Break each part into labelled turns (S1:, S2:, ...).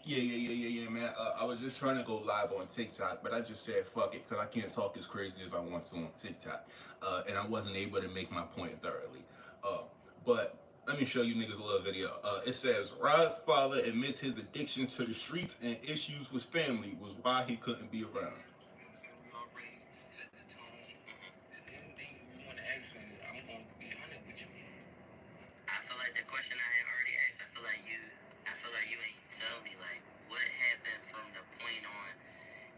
S1: Yeah, man. I was just trying to go live on TikTok, but I just said fuck it because I can't talk as crazy as I want to on TikTok, and I wasn't able to make my point thoroughly. Uh, but let me show you niggas a little video. It says Rod's father admits his addiction to the streets and issues with family was why he couldn't be around.
S2: I feel like the question I had already asked. I feel like you ain't tell me like what happened from the point on.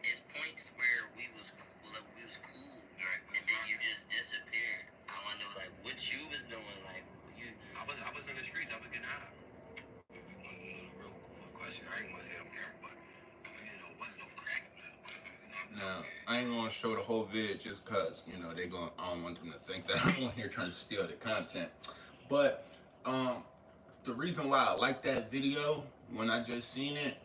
S2: It's points where we was cool, right? And then you just disappeared. I want to know like what you was doing, like you. I was in the streets. I was getting high. If you want to know the real question, I ain't want to say it on camera, but it wasn't no crack in it.
S1: Now, I ain't gonna show the whole vid just cause, they gonna I don't want them to think that I'm on here trying to steal the content. But the reason why I like that video when I just seen it,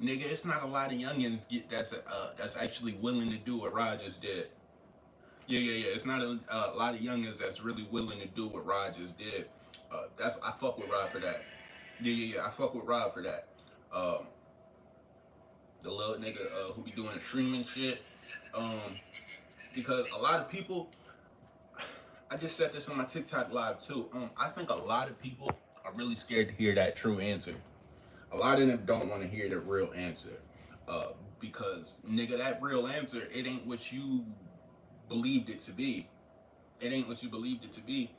S1: nigga, it's not a lot of youngins that's actually willing to do what Rod just did. Yeah. It's not a lot of youngins that's really willing to do what Rod just did. I fuck with Rod for that. Yeah. I fuck with Rod for that. The little nigga who be doing streaming shit. Because a lot of people, I just said this on my TikTok live too. I think a lot of people are really scared to hear that true answer. A lot of them don't want to hear the real answer. Because nigga, that real answer, it ain't what you believed it to be. It ain't what you believed it to be.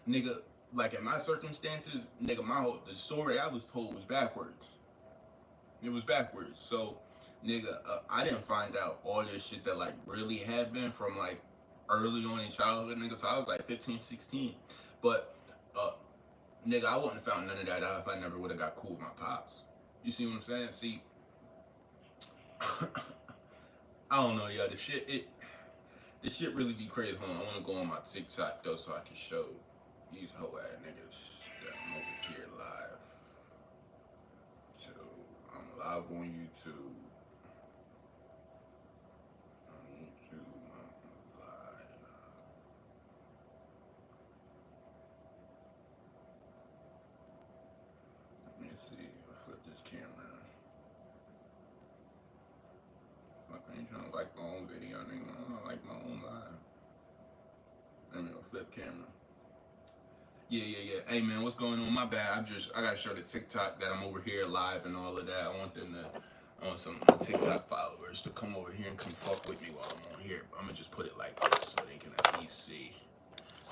S1: Nigga, like in my circumstances, nigga, the story I was told was backwards. It was backwards. So, nigga, I didn't find out all this shit that like really happened from like early on in childhood, nigga. So I was like 15, 16. But, nigga, I wouldn't have found none of that out if I never would have got cool with my pops. You see what I'm saying? See, I don't know, y'all. This shit really be crazy. Hold on, I want to go on my TikTok though so I can show these hoe ass niggas that I'm over here live. So I'm live on YouTube. I'm live. Let me see. I'll flip this camera. Fuck, I ain't trying to like my own video, nigga. I don't like my own live. Let me go flip camera. Yeah. Hey man, what's going on? My bad. I gotta show the TikTok that I'm over here live and all of that. I want some of my TikTok followers to come over here and come fuck with me while I'm on here. But I'm gonna just put it like this so they can at least see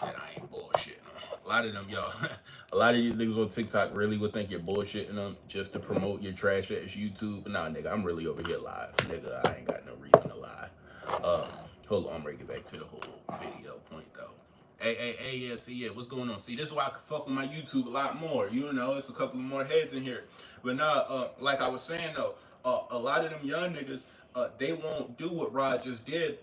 S1: that I ain't bullshitting them. A lot of them, y'all, a lot of these niggas on TikTok really would think you're bullshitting them just to promote your trash ass YouTube. Nah, nigga, I'm really over here live. Nigga, I ain't got no reason to lie. Hold on, I'm ready to get back to the whole video point though. Hey, yeah, what's going on? See, this is why I can fuck with my YouTube a lot more. It's a couple of more heads in here. But nah, like I was saying though, a lot of them young niggas, they won't do what Rod just did.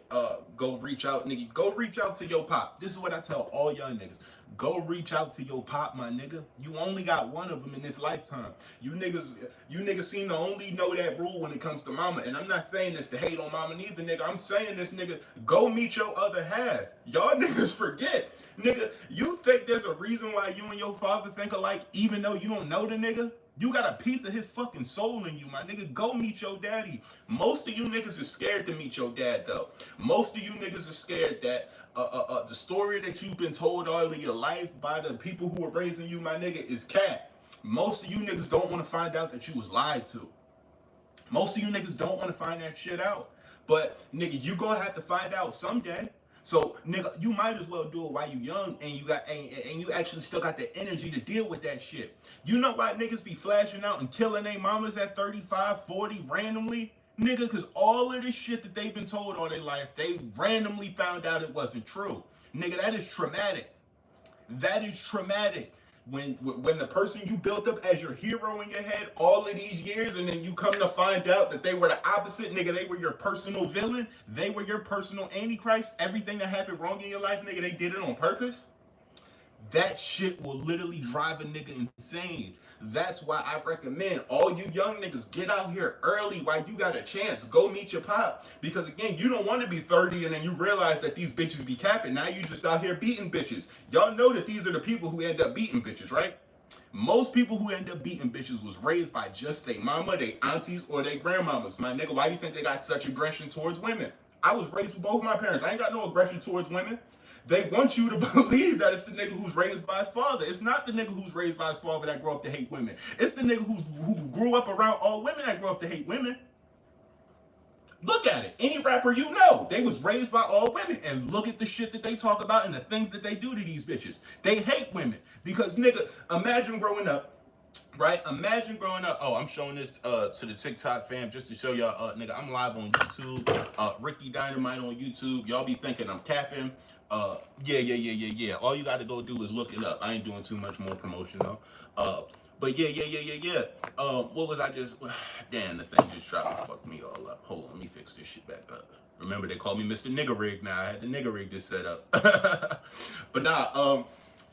S1: Go reach out, nigga. Go reach out to your pop. This is what I tell all young niggas. Go reach out to your pop, my nigga. You only got one of them in this lifetime. You niggas seem to only know that rule when it comes to mama. And I'm not saying this to hate on mama neither, nigga. I'm saying this, nigga. Go meet your other half. Y'all niggas forget. Nigga, you think there's a reason why you and your father think alike even though you don't know the nigga? You got a piece of his fucking soul in you, my nigga. Go meet your daddy. Most of you niggas are scared to meet your dad, though. Most of you niggas are scared that the story that you've been told all of your life by the people who are raising you, my nigga, is cat. Most of you niggas don't want to find out that you was lied to. Most of you niggas don't want to find that shit out. But, nigga, you gonna have to find out someday. So, nigga, you might as well do it while you young and you actually still got the energy to deal with that shit. You know why niggas be flashing out and killing their mamas at 35, 40 randomly? Nigga, because all of this shit that they've been told all their life, they randomly found out it wasn't true. Nigga, that is traumatic. That is traumatic. When the person you built up as your hero in your head all of these years and then you come to find out that they were the opposite, nigga, they were your personal villain, they were your personal antichrist, everything that happened wrong in your life, nigga, they did it on purpose. That shit will literally drive a nigga insane. That's why I recommend all you young niggas get out here early while you got a chance. Go meet your pop. Because again, you don't want to be 30 and then you realize that these bitches be capping. Now you just out here beating bitches. Y'all know that these are the people who end up beating bitches, right? Most people who end up beating bitches was raised by just their mama, their aunties, or their grandmamas. My nigga, why you think they got such aggression towards women? I was raised with both my parents. I ain't got no aggression towards women. They want you to believe that it's the nigga who's raised by his father. It's not the nigga who's raised by his father that grew up to hate women. It's the nigga who grew up around all women that grew up to hate women. Look at it. Any rapper you know, they was raised by all women. And look at the shit that they talk about and the things that they do to these bitches. They hate women. Because, nigga, imagine growing up, right? Imagine growing up. Oh, I'm showing this to the TikTok fam just to show y'all, nigga, I'm live on YouTube. Ricky Dynamite on YouTube. Y'all be thinking I'm capping. Yeah. All you got to go do is look it up. I ain't doing too much more promotion though. But yeah. What was I just? Damn, the thing just tried to fuck me all up. Hold on, let me fix this shit back up. Remember they called me Mr. Nigga Rig. Now I had the nigga rig this set up. But nah,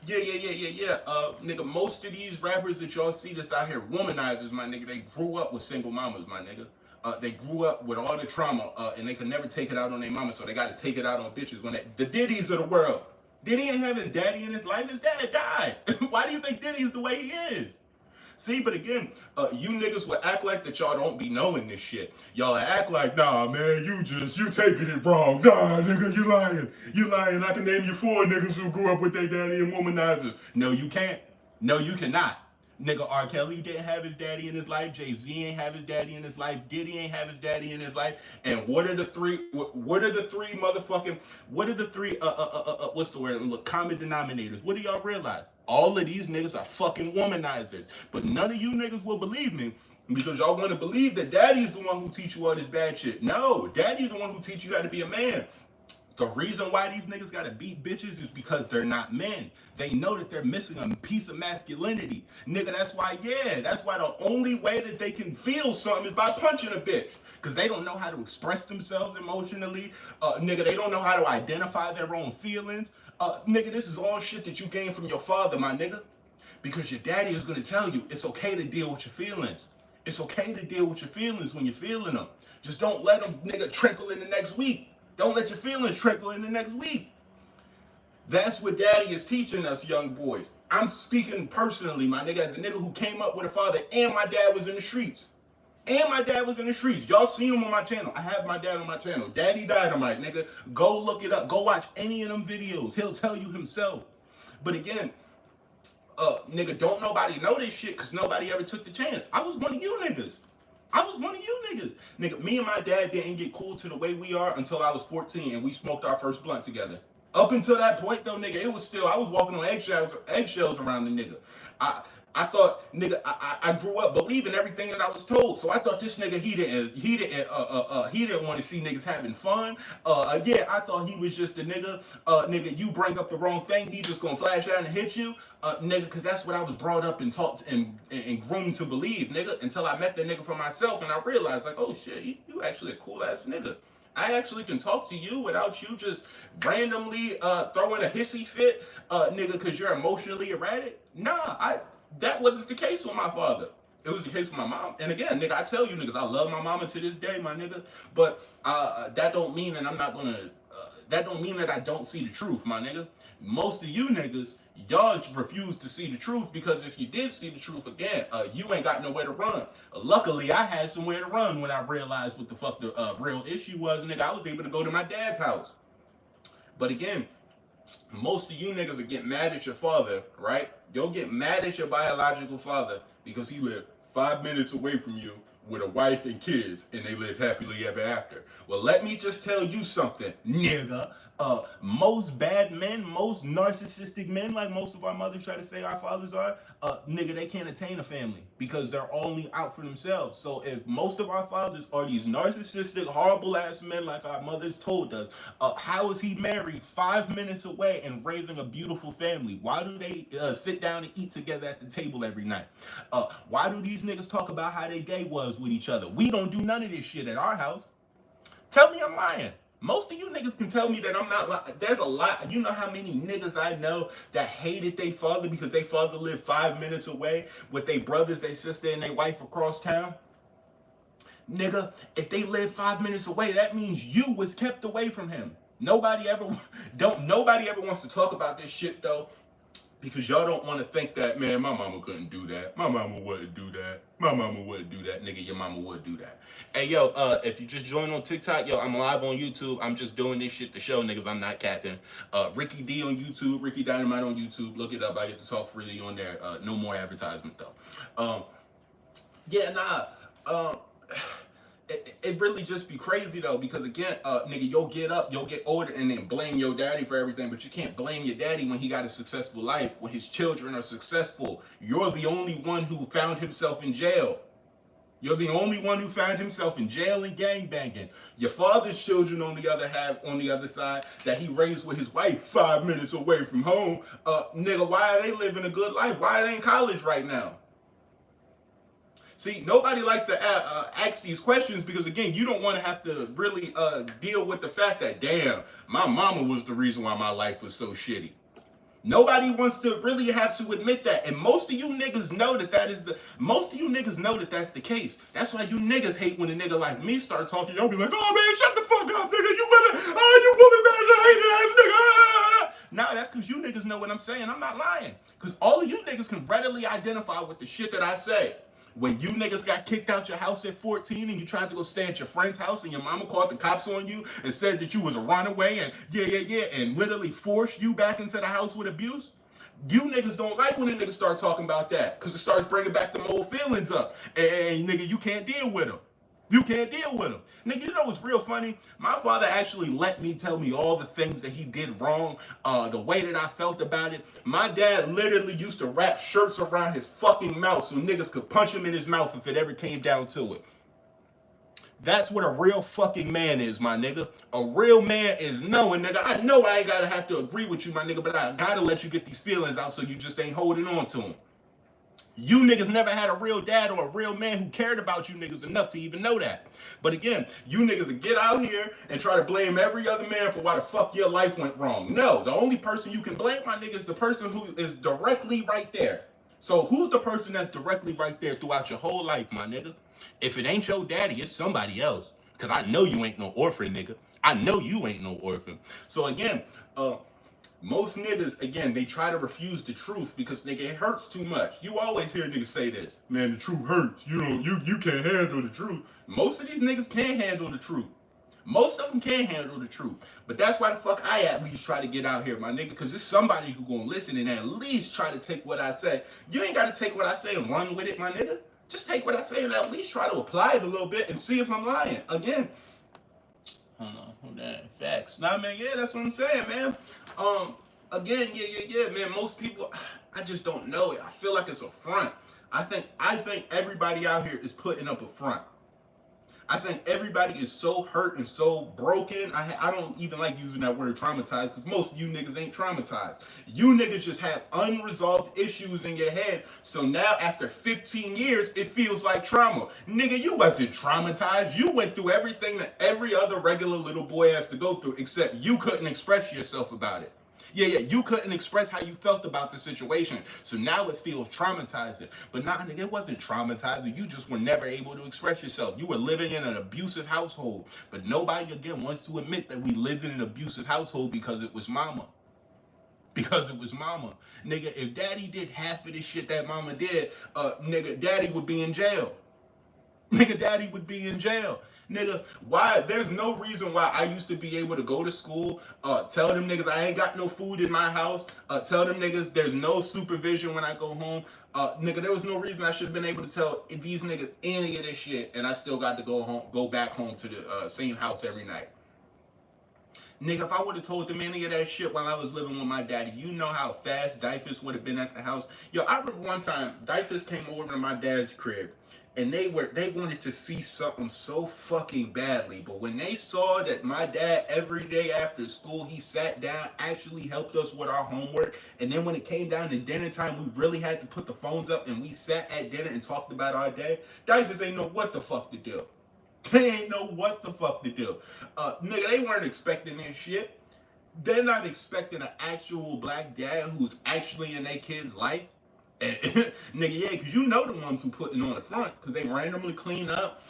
S1: yeah. Nigga, most of these rappers that y'all see that's out here womanizers, my nigga, they grew up with single mamas, my nigga. They grew up with all the trauma, and they could never take it out on their mama, so they got to take it out on bitches. When the Diddy's of the world, Diddy ain't have his daddy in his life. His dad died. Why do you think Diddy's the way he is? See, but again, you niggas will act like that y'all don't be knowing this shit. Y'all act like, nah, man, you taking it wrong. Nah, nigga, you lying. You lying. I can name you 4 niggas who grew up with their daddy and womanizers. No, you can't. No, you cannot. Nigga, R. Kelly didn't have his daddy in his life. Jay-Z ain't have his daddy in his life. Diddy ain't have his daddy in his life. And what are the three motherfucking, what's the word? Look, common denominators. What do y'all realize? All of these niggas are fucking womanizers. But none of you niggas will believe me because y'all want to believe that daddy's the one who teach you all this bad shit. No, daddy's the one who teach you how to be a man. The reason why these niggas gotta beat bitches is because they're not men. They know that they're missing a piece of masculinity. Nigga, that's why the only way that they can feel something is by punching a bitch. Because they don't know how to express themselves emotionally. Nigga, they don't know how to identify their own feelings. Nigga, this is all shit that you gained from your father, my nigga. Because your daddy is gonna tell you it's okay to deal with your feelings. It's okay to deal with your feelings when you're feeling them. Just don't let them, nigga, trickle in the next week. Don't let your feelings trickle in the next week. That's what daddy is teaching us young boys. I'm speaking personally, my nigga, as a nigga who came up with a father and my dad was in the streets. Y'all seen him on my channel. I have my dad on my channel. Daddy Dynamite, nigga. Go look it up. Go watch any of them videos. He'll tell you himself. But again, nigga, don't nobody know this shit because nobody ever took the chance. I was one of you niggas. Nigga, me and my dad didn't get cool to the way we are until I was 14 and we smoked our first blunt together. Up until that point though, nigga, it was still, I was walking on eggshells around the nigga. I thought, nigga, I grew up believing everything that I was told. So I thought this nigga, he didn't want to see niggas having fun. Yeah, I thought he was just a nigga. Nigga, you bring up the wrong thing, he just gonna flash out and hit you. Nigga, because that's what I was brought up and taught and groomed to believe, nigga, until I met the nigga for myself and I realized, like, oh shit, you actually a cool ass nigga. I actually can talk to you without you just randomly throwing a hissy fit, nigga, because you're emotionally erratic. Nah, that wasn't the case with my father. It was the case with my mom. And again, nigga, I tell you niggas, I love my mama to this day, my nigga. But that don't mean that I'm not gonna, that don't mean that I don't see the truth, my nigga. Most of you niggas, y'all refuse to see the truth because if you did see the truth again, you ain't got nowhere to run. Luckily, I had somewhere to run when I realized what the fuck the real issue was, nigga. I was able to go to my dad's house. But again, most of you niggas will get mad at your father, right? You'll get mad at your biological father because he lived 5 minutes away from you with a wife and kids and they live happily ever after. Well, let me just tell you something, nigga. Most bad men, most narcissistic men, like most of our mothers try to say our fathers are, nigga, they can't attain a family because they're only out for themselves. So if most of our fathers are these narcissistic, horrible ass men like our mothers told us, how is he married 5 minutes away and raising a beautiful family? Why do they sit down and eat together at the table every night? Why do these niggas talk about how their day was with each other? We don't do none of this shit at our house. Tell me I'm lying. Most of you niggas can tell me that I'm not lying. There's a lot. You know how many niggas I know that hated their father because their father lived 5 minutes away with their brothers, their sister, and their wife across town? Nigga, if they live 5 minutes away, that means you was kept away from him. Nobody ever wants to talk about this shit though. Because y'all don't want to think that, man, my mama couldn't do that. My mama wouldn't do that. My mama wouldn't do that. Nigga, your mama would do that. Hey, yo, if you just joined on TikTok, yo, I'm live on YouTube. I'm just doing this shit to show niggas I'm not capping. Ricky D on YouTube, Ricky Dynamite on YouTube. Look it up. I get to talk freely on there. No more advertisement, though. Yeah, nah. It really just be crazy though, because again, nigga, you'll get up, you'll get older, and then blame your daddy for everything, but you can't blame your daddy when he got a successful life, when his children are successful. You're the only one who found himself in jail. You're the only one who found himself in jail and gangbanging. Your father's children, on the other side, that he raised with his wife 5 minutes away from home, nigga, why are they living a good life? Why are they in college right now? See, nobody likes to ask these questions because, again, you don't want to have to really deal with the fact that, damn, my mama was the reason why my life was so shitty. Nobody wants to really have to admit that, and most of you niggas know that that's the case. That's why you niggas hate when a nigga like me start talking. Y'all be like, oh man, shut the fuck up, nigga. You women, nigga. Nah, that's because you niggas know what I'm saying. I'm not lying, because all of you niggas can readily identify with the shit that I say. When you niggas got kicked out your house at 14 and you tried to go stay at your friend's house and your mama called the cops on you and said that you was a runaway and and literally forced you back into the house with abuse, you niggas don't like when a nigga start talking about that because it starts bringing back them old feelings up. And nigga, you can't deal with them. You can't deal with him. Nigga, you know what's real funny? My father actually let me tell me all the things that he did wrong, the way that I felt about it. My dad literally used to wrap shirts around his fucking mouth so niggas could punch him in his mouth if it ever came down to it. That's what a real fucking man is, my nigga. A real man is knowing, nigga. I know I ain't gotta have to agree with you, my nigga, but I gotta let you get these feelings out so you just ain't holding on to them. You niggas never had a real dad or a real man who cared about you niggas enough to even know that. But again, you niggas will get out here and try to blame every other man for why the fuck your life went wrong. No, the only person you can blame, my nigga, is the person who is directly right there. So who's the person that's directly right there throughout your whole life, my nigga? If it ain't your daddy, it's somebody else. Because I know you ain't no orphan, nigga. I know you ain't no orphan. So again, most niggas, again, they try to refuse the truth because, nigga, it hurts too much. You always hear niggas say this. Man, the truth hurts. You can't handle the truth. Most of these niggas can't handle the truth. Most of them can't handle the truth. But that's why the fuck I at least try to get out here, my nigga, because there's somebody who gonna listen and at least try to take what I say. You ain't gotta take what I say and run with it, my nigga. Just take what I say and at least try to apply it a little bit and see if I'm lying. Again, hold on, facts. Nah, man, yeah, that's what I'm saying, man. Again, man, most people, I just don't know it. I feel like it's a front. I think everybody out here is putting up a front. I think everybody is so hurt and so broken. I don't even like using that word traumatized because most of you niggas ain't traumatized. You niggas just have unresolved issues in your head. So now after 15 years, it feels like trauma. Nigga, you wasn't traumatized. You went through everything that every other regular little boy has to go through, except you couldn't express yourself about it. Yeah, you couldn't express how you felt about the situation. So now it feels traumatizing. But nah, nigga, it wasn't traumatizing. You just were never able to express yourself. You were living in an abusive household. But nobody, again, wants to admit that we lived in an abusive household because it was mama. Because it was mama. Nigga, if daddy did half of the shit that mama did, nigga, daddy would be in jail. Nigga, daddy would be in jail. Nigga, why? There's no reason why I used to be able to go to school, tell them niggas I ain't got no food in my house, tell them niggas there's no supervision when I go home. Nigga, there was no reason I should have been able to tell these niggas any of this shit, and I still got to go back home to the same house every night. Nigga, if I would have told them any of that shit while I was living with my daddy, you know how fast Dyfus would have been at the house. Yo, I remember one time, Dyfus came over to my dad's crib, and they wanted to see something so fucking badly. But when they saw that my dad, every day after school, he sat down, actually helped us with our homework, and then when it came down to dinner time, we really had to put the phones up, and we sat at dinner and talked about our day, Dyfus ain't know what the fuck to do. They ain't know what the fuck to do. Nigga, they weren't expecting this shit. They're not expecting an actual black dad who's actually in their kid's life. And, nigga, yeah, because you know the ones who putting on the front, because they randomly clean up.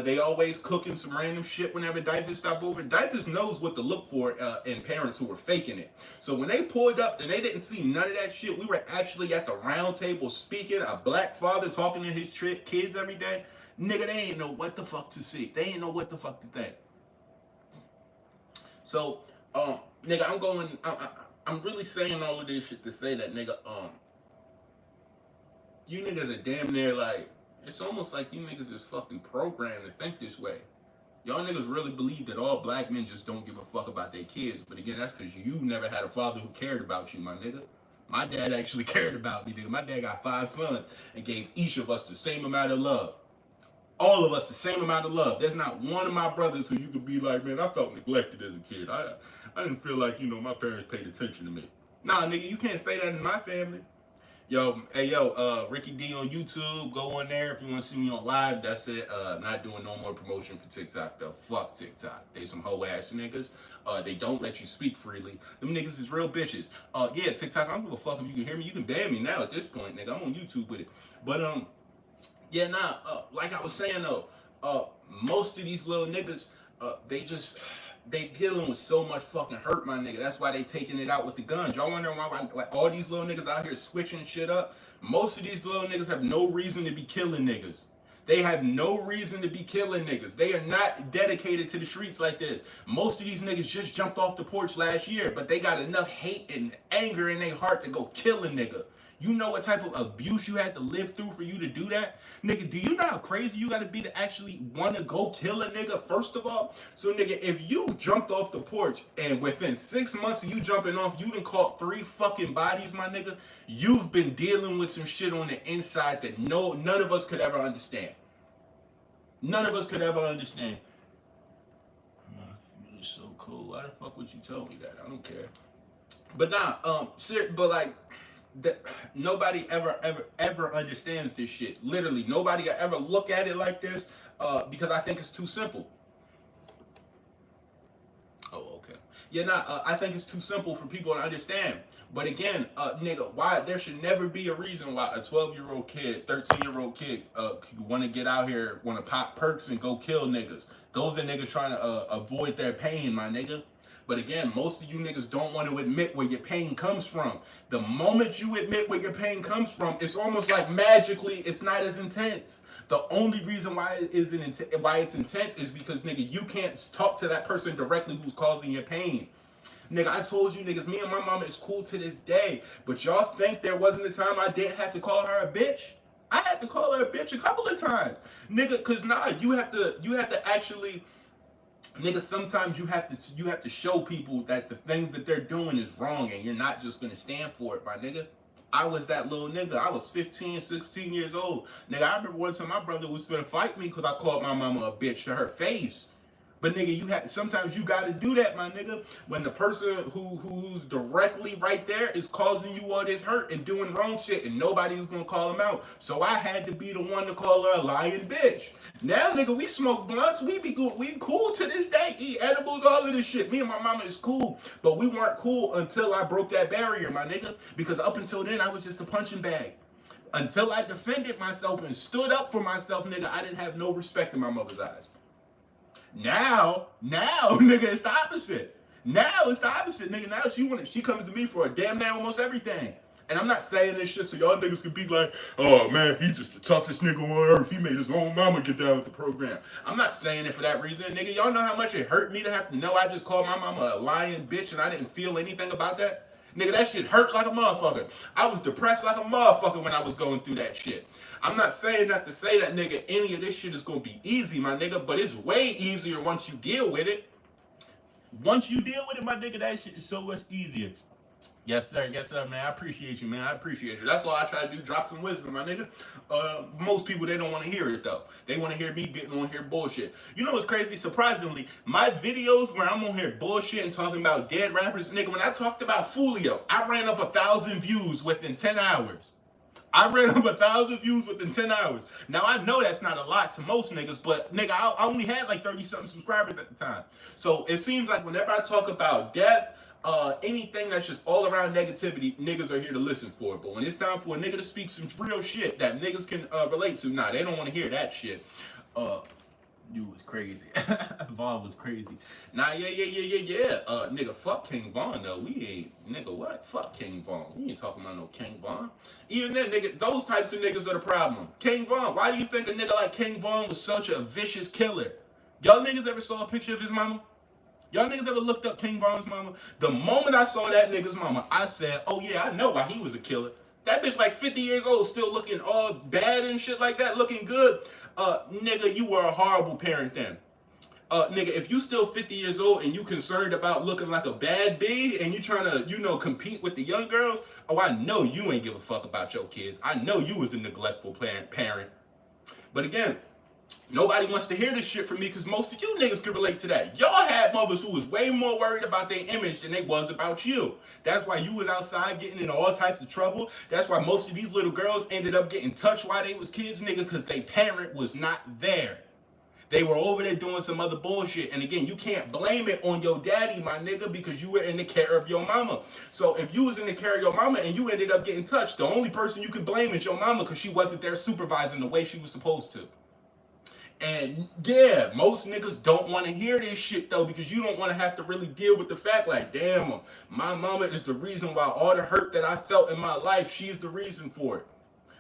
S1: They always cooking some random shit whenever diapers stop over. Diapers knows what to look for in parents who were faking it. So when they pulled up and they didn't see none of that shit, we were actually at the round table speaking, a black father talking to his kids every day. Nigga, they ain't know what the fuck to see. They ain't know what the fuck to think. So, nigga, I'm really saying all of this shit to say that, nigga, you niggas are damn near like, it's almost like you niggas is fucking programmed to think this way. Y'all niggas really believe that all black men just don't give a fuck about their kids. But again, that's because you never had a father who cared about you, my nigga. My dad actually cared about me, nigga. My dad got 5 sons and gave each of us the same amount of love. All of us the same amount of love. There's not one of my brothers who you could be like, man, I felt neglected as a kid. I didn't feel like, my parents paid attention to me. Nah, nigga, you can't say that in my family. Yo, hey, Ricky D on YouTube. Go on there if you want to see me on live. That's it. Not doing no more promotion for TikTok, though. Fuck TikTok. They some hoe-ass niggas. They don't let you speak freely. Them niggas is real bitches. Yeah, TikTok, I don't give a fuck if you can hear me. You can ban me now at this point, nigga. I'm on YouTube with it. But, yeah, nah, like I was saying, though, most of these little niggas, they dealing with so much fucking hurt, my nigga. That's why they taking it out with the guns. Y'all wondering why like, all these little niggas out here switching shit up? Most of these little niggas have no reason to be killing niggas. They have no reason to be killing niggas. They are not dedicated to the streets like this. Most of these niggas just jumped off the porch last year, but they got enough hate and anger in their heart to go kill a nigga. You know what type of abuse you had to live through for you to do that? Nigga, do you know how crazy you gotta be to actually wanna go kill a nigga, first of all? So, nigga, if you jumped off the porch and within 6 months of you jumping off, you done caught 3 fucking bodies, my nigga, you've been dealing with some shit on the inside that none of us could ever understand. None of us could ever understand. It's so cool. Why the fuck would you tell me that? I don't care. But nah, but like, that nobody ever understands this shit. Literally, nobody ever look at it like this because I think it's too simple. Oh, okay. Yeah, nah, I think it's too simple for people to understand. But again, nigga, why there should never be a reason why a 12-year-old kid, 13-year-old kid want to get out here, want to pop perks and go kill niggas. Those are niggas trying to avoid their pain, my nigga. But again, most of you niggas don't want to admit where your pain comes from. The moment you admit where your pain comes from, it's almost like magically it's not as intense. The only reason why it's intense is because, nigga, you can't talk to that person directly who's causing your pain. Nigga, I told you niggas, me and my mama is cool to this day. But y'all think there wasn't a time I didn't have to call her a bitch? I had to call her a bitch a couple of times. Nigga, cause nah, you have to actually, nigga, sometimes you have to show people that the things that they're doing is wrong and you're not just gonna stand for it, my nigga. I was that little nigga. I was 15, 16 years old. Nigga, I remember one time my brother was gonna fight me because I called my mama a bitch to her face. But nigga, sometimes you gotta do that, my nigga. When the person who's directly right there is causing you all this hurt and doing wrong shit, and nobody's gonna call him out. So I had to be the one to call her a lying bitch. Now, nigga, we smoke blunts. We be good. We cool to this day. Eat edibles, all of this shit. Me and my mama is cool, but we weren't cool until I broke that barrier, my nigga. Because up until then, I was just a punching bag. Until I defended myself and stood up for myself, nigga, I didn't have no respect in my mother's eyes. Now, nigga, it's the opposite. Now it's the opposite, nigga. Now she comes to me for a damn near almost everything. And I'm not saying this shit so y'all niggas can be like, oh man, he's just the toughest nigga on earth. He made his own mama get down with the program. I'm not saying it for that reason, nigga. Y'all know how much it hurt me to have to know I just called my mama a lying bitch and I didn't feel anything about that? Nigga, that shit hurt like a motherfucker. I was depressed like a motherfucker when I was going through that shit. I'm not saying that to say that, nigga, any of this shit is gonna be easy, my nigga, but it's way easier once you deal with it. Once you deal with it, my nigga, that shit is so much easier. Yes, sir, man. I appreciate you, man. I appreciate you. That's all I try to do, drop some wisdom, my nigga. Most people, they don't want to hear it, though. They want to hear me getting on here bullshit. You know what's crazy? Surprisingly, my videos where I'm on here bullshit and talking about dead rappers, nigga, when I talked about Fulio, I ran up 1,000 views within 10 hours. I ran up 1,000 views within 10 hours. Now I know that's not a lot to most niggas, but nigga, I only had like 30 something subscribers at the time. So it seems like whenever I talk about death, anything that's just all around negativity, niggas are here to listen for it. But when it's time for a nigga to speak some real shit that niggas can relate to, nah, they don't want to hear that shit. You was crazy. Vaughn was crazy. Nah, yeah. Nigga, fuck King Vaughn though. We ain't, nigga, what? Fuck King Vaughn. We ain't talking about no King Vaughn. Even then, nigga, those types of niggas are the problem. King Vaughn, why do you think a nigga like King Vaughn was such a vicious killer? Y'all niggas ever saw a picture of his mama? Y'all niggas ever looked up King Vaughn's mama? The moment I saw that nigga's mama, I said, oh yeah, I know why he was a killer. That bitch like 50 years old, still looking all bad and shit like that, looking good. Nigga, you were a horrible parent then. Nigga, if you still 50 years old and you concerned about looking like a bad B and you trying to, compete with the young girls, oh, I know you ain't give a fuck about your kids. I know you was a neglectful parent. But again, nobody wants to hear this shit from me because most of you niggas can relate to that. Y'all had mothers who was way more worried about their image than they was about you. That's why you was outside getting into all types of trouble. That's why most of these little girls ended up getting touched while they was kids, nigga, because their parent was not there. They were over there doing some other bullshit. And again, you can't blame it on your daddy, my nigga, because you were in the care of your mama. So if you was in the care of your mama and you ended up getting touched, the only person you could blame is your mama because she wasn't there supervising the way she was supposed to. And yeah, most niggas don't want to hear this shit though because you don't want to have to really deal with the fact like, damn, my mama is the reason why all the hurt that I felt in my life, she's the reason for it.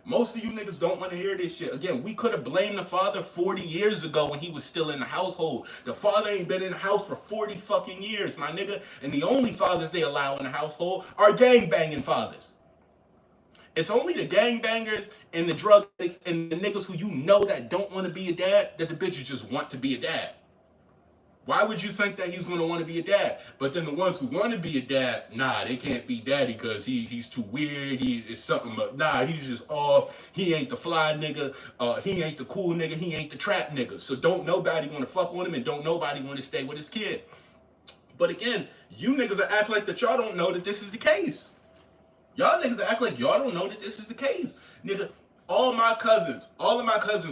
S1: Most of you niggas don't want to hear this shit. Again, we could have blamed the father 40 years ago when he was still in the household. The father ain't been in the house for 40 fucking years, my nigga. And the only fathers they allow in the household are gangbanging fathers. It's only the gangbangers and the drug addicts and the niggas who you know that don't want to be a dad that the bitches just want to be a dad. Why would you think that he's going to want to be a dad? But then the ones who want to be a dad, nah, they can't be daddy because he's too weird. He is something, nah, he's just off. He ain't the fly nigga. He ain't the cool nigga. He ain't the trap nigga. So don't nobody want to fuck with him and don't nobody want to stay with his kid. But again, you niggas act like that y'all don't know that this is the case. Y'all niggas act like y'all don't know that this is the case. Nigga, all of my cousins,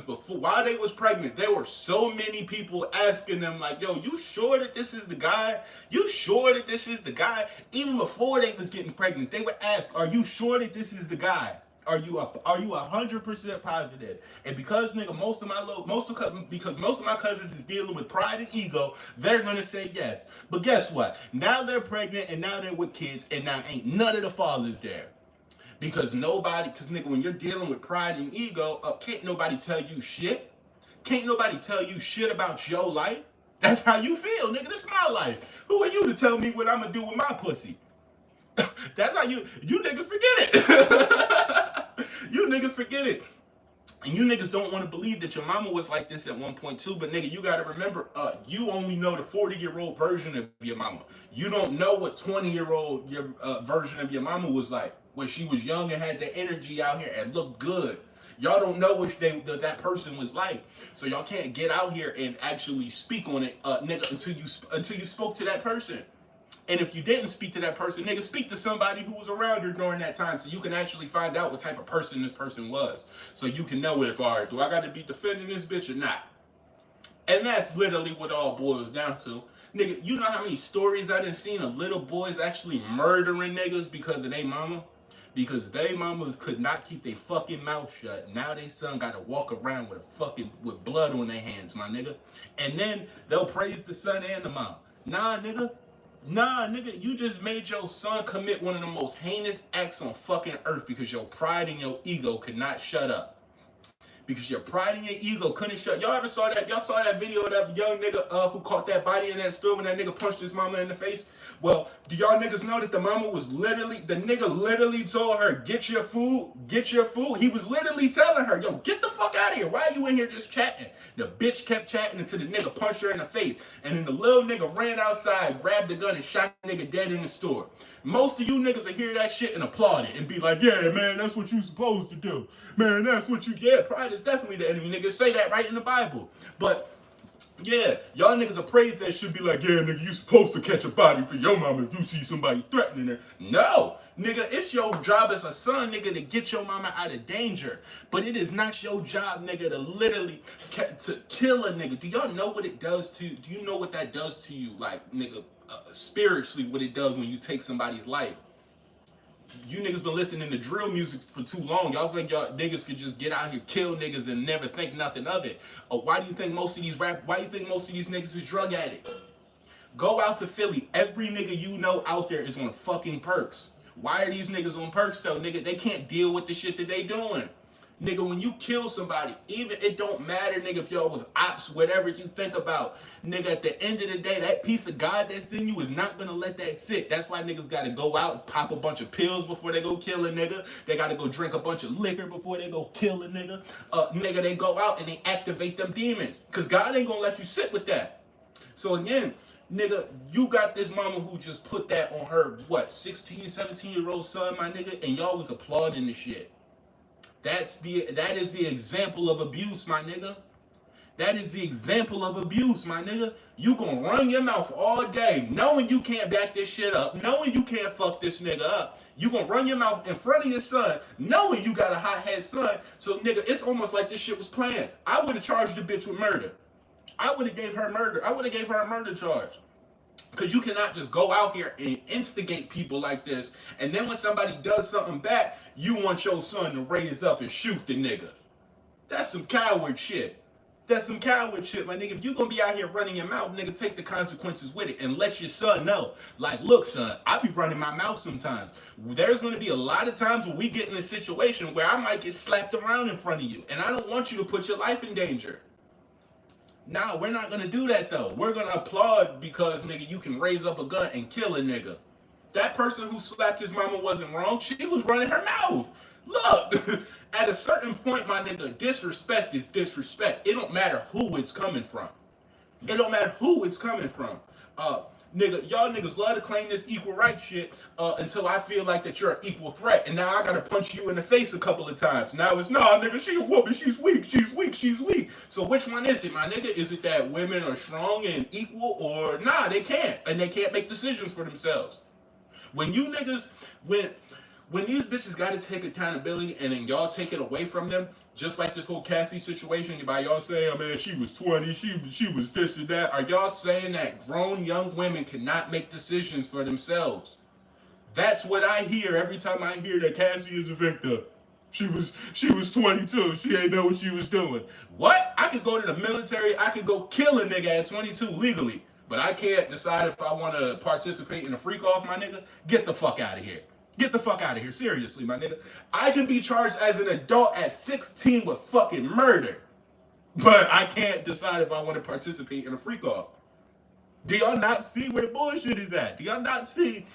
S1: before, while they was pregnant, there were so many people asking them like, yo, you sure that this is the guy? You sure that this is the guy? Even before they was getting pregnant, they would ask, are you sure that this is the guy? Are you 100% positive? And because nigga, most of my cousins is dealing with pride and ego, they're gonna say yes. But guess what? Now they're pregnant and now they're with kids and now ain't none of the fathers there. Because nigga, when you're dealing with pride and ego, can't nobody tell you shit. Can't nobody tell you shit about your life. That's how you feel, nigga. This is my life. Who are you to tell me what I'm gonna do with my pussy? That's how you niggas forget it. You niggas forget it. And you niggas don't want to believe that your mama was like this at one point too, but nigga, you gotta remember, you only know the 40-year-old version of your mama. You don't know what 20-year-old version of your mama was like when she was young and had the energy out here and looked good. Y'all don't know what that person was like, so y'all can't get out here and actually speak on it, nigga, until you spoke to that person. And if you didn't speak to that person, nigga, speak to somebody who was around her during that time so you can actually find out what type of person this person was. So you can know if, all right, do I got to be defending this bitch or not? And that's literally what all boils down to. Nigga, you know how many stories I done seen of little boys actually murdering niggas because of their mama? Because they mamas could not keep their fucking mouth shut. Now they son gotta walk around with blood on their hands, my nigga. And then they'll praise the son and the mom. Nah, nigga, you just made your son commit one of the most heinous acts on fucking earth because your pride and your ego could not shut up. Because your pride and your ego couldn't shut. Y'all ever saw that? Y'all saw that video of that young nigga who caught that body in that store when that nigga punched his mama in the face? Well, do y'all niggas know that the nigga literally told her, get your food. He was literally telling her, yo, get the fuck out of here. Why are you in here just chatting? The bitch kept chatting until the nigga punched her in the face. And then the little nigga ran outside, grabbed the gun, and shot the nigga dead in the store. Most of you niggas will hear that shit and applaud it and be like, yeah, man, that's what you supposed to do. Man, that's what you get. Pride is definitely the enemy, nigga. Say that right in the Bible. But Yeah, y'all niggas appraise that should be like, yeah, nigga, you supposed to catch a body for your mama if you see somebody threatening her. No, nigga, it's your job as a son, nigga, to get your mama out of danger. But it is not your job, nigga, to literally to kill a nigga. Do y'all know what it does to? Do you know what that does to you, like, nigga, spiritually? What it does when you take somebody's life? You niggas been listening to drill music for too long. Y'all think y'all niggas could just get out here, kill niggas, and never think nothing of it? Or why do you think most of these why do you think most of these niggas is drug addicts? Go out to Philly. Every nigga you know out there is on fucking perks. Why are these niggas on perks though, nigga? They can't deal with the shit that they doing. Nigga, when you kill somebody, even it don't matter, nigga, if y'all was ops, whatever you think about. Nigga, at the end of the day, that piece of God that's in you is not gonna let that sit. That's why niggas gotta go out, pop a bunch of pills before they go kill a nigga. They gotta go drink a bunch of liquor before they go kill a nigga. Nigga, they go out and they activate them demons. Cause God ain't gonna let you sit with that. So again, nigga, you got this mama who just put that on her, what, 16, 17-year-old son, my nigga, and y'all was applauding the shit. That is the example of abuse, my nigga. That is the example of abuse, my nigga. You gonna run your mouth all day, knowing you can't back this shit up, knowing you can't fuck this nigga up. You gonna run your mouth in front of your son, knowing you got a hot-head son. So, nigga, it's almost like this shit was planned. I would have charged the bitch with murder. I would have gave her murder. I would have gave her a murder charge. Because you cannot just go out here and instigate people like this, and then when somebody does something back, you want your son to raise up and shoot the nigga. That's some coward shit. That's some coward shit, my nigga. If you gonna be out here running your mouth, nigga, take the consequences with it and let your son know. Like, look, son, I be running my mouth sometimes. There's gonna be a lot of times when we get in a situation where I might get slapped around in front of you, and I don't want you to put your life in danger. Nah, we're not gonna do that though. We're gonna applaud because, nigga, you can raise up a gun and kill a nigga. That person who slapped his mama wasn't wrong. She was running her mouth. Look, at a certain point, my nigga, disrespect is disrespect. It don't matter who it's coming from. It don't matter who it's coming from. Nigga, y'all niggas love to claim this equal rights shit until I feel like that you're an equal threat. And now I gotta punch you in the face a couple of times. Now it's, nah, nigga, she a woman, she's weak, she's weak, she's weak. So which one is it, my nigga? Is it that women are strong and equal, or nah, they can't. And they can't make decisions for themselves. When you niggas, when these bitches gotta take accountability and then y'all take it away from them, just like this whole Cassie situation, by y'all saying, oh man, she was 20, she was this and that, are y'all saying that grown young women cannot make decisions for themselves? That's what I hear every time I hear that Cassie is a victim. She was 22. She ain't know what she was doing. What? I could go to the military. I could go kill a nigga at 22 legally, but I can't decide if I want to participate in a freak off, my nigga. Get the fuck out of here. Get the fuck out of here. Seriously, my nigga. I can be charged as an adult at 16 with fucking murder, but I can't decide if I want to participate in a freak off. Do y'all not see where the bullshit is at? Do y'all not see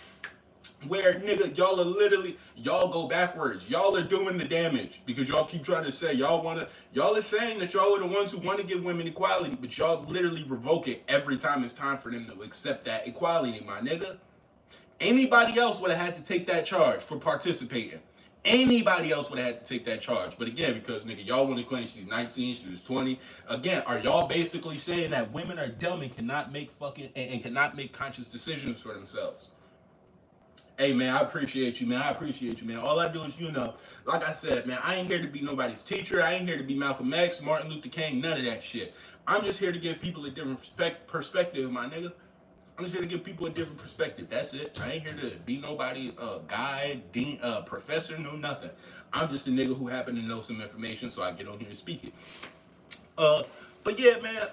S1: where, nigga, y'all are literally, y'all go backwards. Y'all are doing the damage because y'all keep trying to say y'all are saying that y'all are the ones who want to give women equality, but y'all literally revoke it every time it's time for them to accept that equality, my nigga. Anybody else would have had to take that charge for participating. Anybody else would have had to take that charge. But again, because, nigga, y'all want to claim she's 19, she was 20. Again, are y'all basically saying that women are dumb and cannot make and cannot make conscious decisions for themselves? Hey, man, I appreciate you, man. I appreciate you, man. All I do is, like I said, man, I ain't here to be nobody's teacher. I ain't here to be Malcolm X, Martin Luther King, none of that shit. I'm just here to give people a different perspective, my nigga. I'm just here to give people a different perspective. That's it. I ain't here to be nobody, guy, dean, professor, no nothing. I'm just a nigga who happen to know some information, so I get on here and speak it. But yeah, man,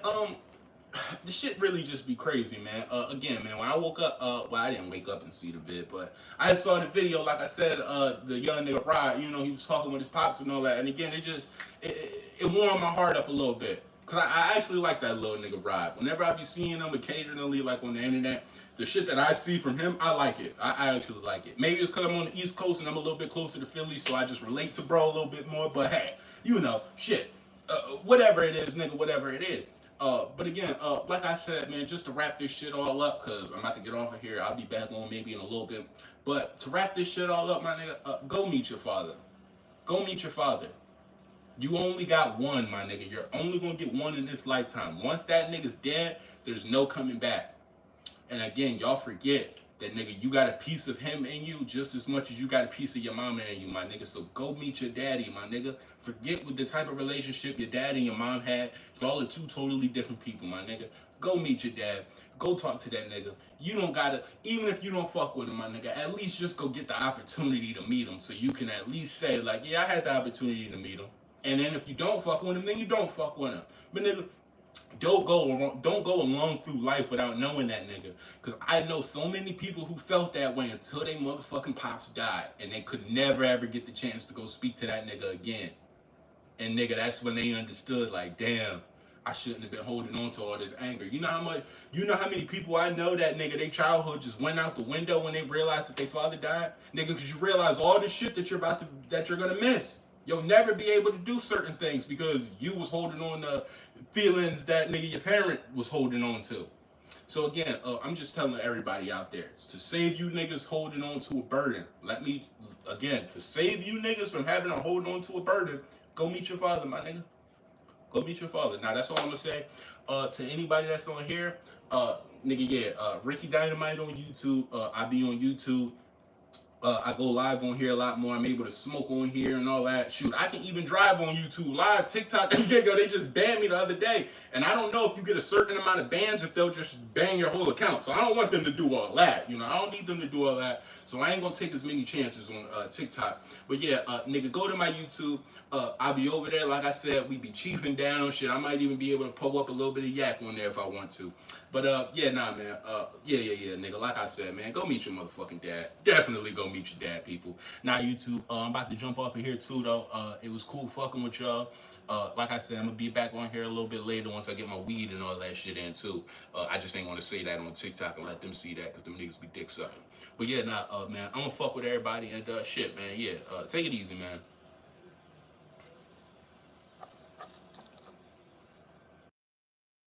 S1: the shit really just be crazy, man. Again, man, when I woke up, well, I didn't wake up and see the vid, but I saw the video, like I said, the young nigga Rod, he was talking with his pops and all that, and again, it warmed my heart up a little bit. Cause I actually like that little nigga Rod. Whenever I be seeing him occasionally, like on the internet, the shit that I see from him, I like it. I actually like it. Maybe it's cause I'm on the East Coast and I'm a little bit closer to Philly, so I just relate to bro a little bit more. But hey, shit, whatever it is, nigga, whatever it is. But again, like I said, man, just to wrap this shit all up, cause I'm about to get off of here. I'll be back on maybe in a little bit. But to wrap this shit all up, my nigga, go meet your father. Go meet your father. You only got one, my nigga. You're only gonna get one in this lifetime. Once that nigga's dead, there's no coming back. And again, y'all forget that nigga, you got a piece of him in you just as much as you got a piece of your mama in you, my nigga. So go meet your daddy, my nigga. Forget with the type of relationship your dad and your mom had. Y'all are two totally different people, my nigga. Go meet your dad. Go talk to that nigga. You don't gotta, even if you don't fuck with him, my nigga, at least just go get the opportunity to meet him so you can at least say, like, yeah, I had the opportunity to meet him. And then if you don't fuck with him, then you don't fuck with him. But nigga, don't go along through life without knowing that nigga. Cause I know so many people who felt that way until they motherfucking pops died, and they could never ever get the chance to go speak to that nigga again. And nigga, that's when they understood, like, damn, I shouldn't have been holding on to all this anger. You know how many people I know that nigga, their childhood just went out the window when they realized that their father died, nigga, cause you realize all the shit that you're gonna miss. You'll never be able to do certain things because you was holding on to feelings that nigga your parent was holding on to. So again, I'm just telling everybody out there to save you niggas holding on to a burden. To save you niggas from having to hold on to a burden, go meet your father, my nigga. Go meet your father. Now that's all I'm gonna say. To anybody that's on here, Ricky Dynamite on YouTube. I be on YouTube. I go live on here a lot more. I'm able to smoke on here and all that. Shoot, I can even drive on YouTube live. TikTok, they just banned me the other day. And I don't know if you get a certain amount of bans if they'll just ban your whole account. So I don't want them to do all that. I don't need them to do all that. So I ain't gonna take as many chances on TikTok. But yeah, nigga, go to my YouTube. I'll be over there. Like I said, we be chiefing down shit. I might even be able to pull up a little bit of yak on there if I want to. But yeah, nah, man. Yeah, nigga. Like I said, man, go meet your motherfucking dad. Definitely go meet your dad, people. Now, YouTube, I'm about to jump off of here too, though. It was cool fucking with y'all. Like I said, I'm gonna be back on here a little bit later once I get my weed and all that shit in too. I just ain't want to say that on TikTok and let them see that because them niggas be dick sucking. But yeah, nah, man, I'm gonna fuck with everybody and shit, man. Yeah, take it easy, man.